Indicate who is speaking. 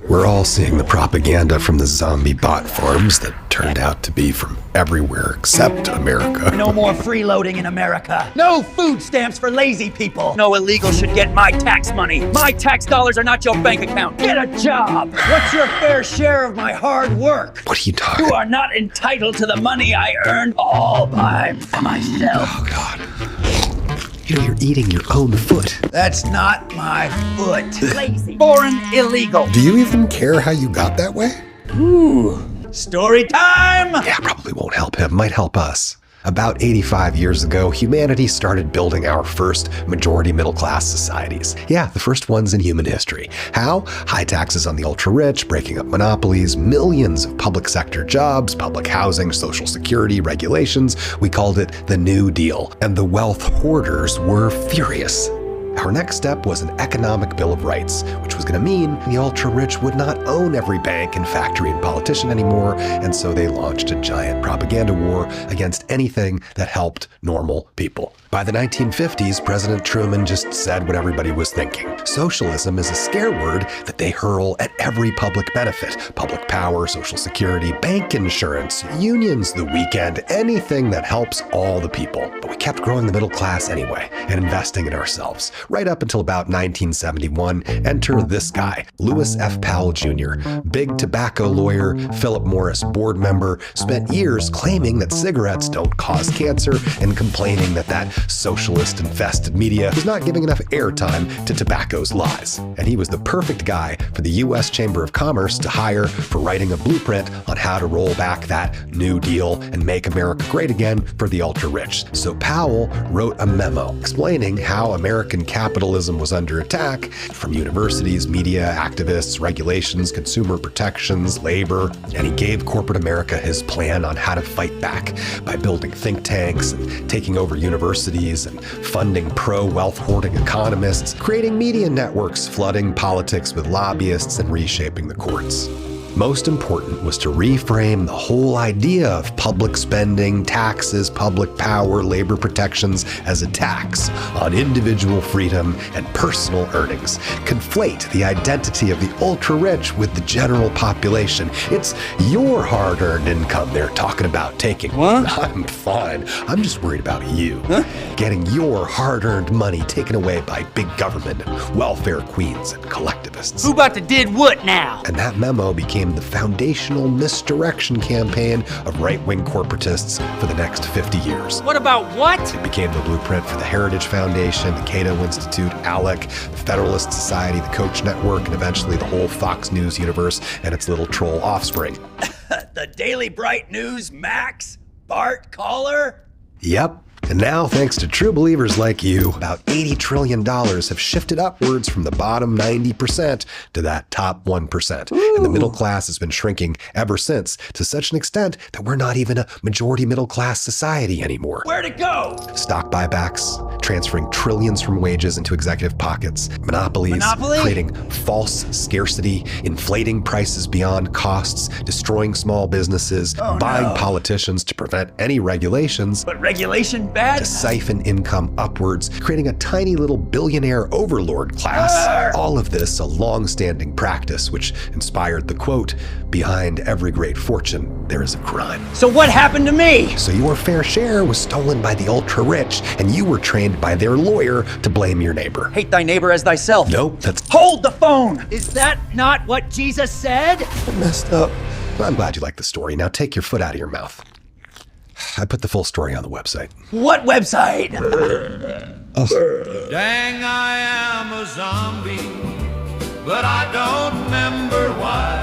Speaker 1: We're all seeing the propaganda from the zombie bot farms that turned out to be from everywhere except America.
Speaker 2: No more freeloading in America. No food stamps for lazy people. No illegal should get my tax money. My tax dollars are not your bank account. Get a job. What's your fair share of my hard work?
Speaker 1: What are you talking?
Speaker 2: You are not entitled to the money I earned all by myself.
Speaker 1: Oh, God. You're eating your own foot.
Speaker 2: That's not my foot. Lazy. Foreign illegal.
Speaker 1: Do you even care how you got that way?
Speaker 2: Ooh. Story time!
Speaker 1: Yeah, probably won't help him. Might help us. About 85 years ago, humanity started building our first majority middle-class societies. Yeah, the first ones in human history. How? High taxes on the ultra-rich, breaking up monopolies, millions of public sector jobs, public housing, social security, regulations. We called it the New Deal. And the wealth hoarders were furious. Our next step was an economic bill of rights, which was going to mean the ultra-rich would not own every bank and factory and politician anymore, and so they launched a giant propaganda war against anything that helped normal people. By the 1950s, President Truman just said what everybody was thinking. Socialism is a scare word that they hurl at every public benefit. Public power, social security, bank insurance, unions, the weekend, anything that helps all the people. But we kept growing the middle class anyway and investing in ourselves. Right up until about 1971, enter this guy, Lewis F. Powell Jr., big tobacco lawyer, Philip Morris board member, spent years claiming that cigarettes don't cause cancer and complaining that socialist-infested media was not giving enough airtime to tobacco's lies. And he was the perfect guy for the U.S. Chamber of Commerce to hire for writing a blueprint on how to roll back that New Deal and make America great again for the ultra-rich. So Powell wrote a memo explaining how American capitalism was under attack from universities, media, activists, regulations, consumer protections, labor, and he gave corporate America his plan on how to fight back by building think tanks and taking over universities and funding pro-wealth hoarding economists, creating media networks, flooding politics with lobbyists, and reshaping the courts. Most important was to reframe the whole idea of public spending, taxes, public power, labor protections as a tax on individual freedom and personal earnings. Conflate the identity of the ultra-rich with the general population. It's your hard-earned income they're talking about taking.
Speaker 2: What?
Speaker 1: I'm fine. I'm just worried about you. Getting your hard-earned money taken away by big government and welfare queens and collectivists.
Speaker 2: Who about to did what now?
Speaker 1: And that memo became the foundational misdirection campaign of right-wing corporatists for the next 50 years.
Speaker 2: What about what?
Speaker 1: It became the blueprint for the Heritage Foundation, the Cato Institute, ALEC, the Federalist Society, the Koch Network, and eventually the whole Fox News universe and its little troll offspring.
Speaker 2: The Daily Bright News, Max, Bart, Caller?
Speaker 1: Yep. And now, thanks to true believers like you, about $80 trillion have shifted upwards from the bottom 90% to that top 1%. Ooh. And the middle class has been shrinking ever since, to such an extent that we're not even a majority middle class society anymore.
Speaker 2: Where'd it go?
Speaker 1: Stock buybacks, transferring trillions from wages into executive pockets, monopolies, creating false scarcity, inflating prices beyond costs, destroying small businesses, buying politicians to prevent any regulations.
Speaker 2: But regulation bad?
Speaker 1: To siphon income upwards, creating a tiny little billionaire overlord class. All of this a long-standing practice which inspired the quote, "Behind every great fortune, there is a crime."
Speaker 2: So what happened to me?
Speaker 1: So your fair share was stolen by the ultra-rich, and you were trained by their lawyer to blame your neighbor.
Speaker 2: Hate thy neighbor as thyself.
Speaker 1: Nope, that's...
Speaker 2: Hold the phone! Is that not what Jesus said?
Speaker 1: I messed up. Well, I'm glad you like the story. Now take your foot out of your mouth. I put the full story on the website.
Speaker 2: What website?
Speaker 3: Dang, I am a zombie, but I don't remember why.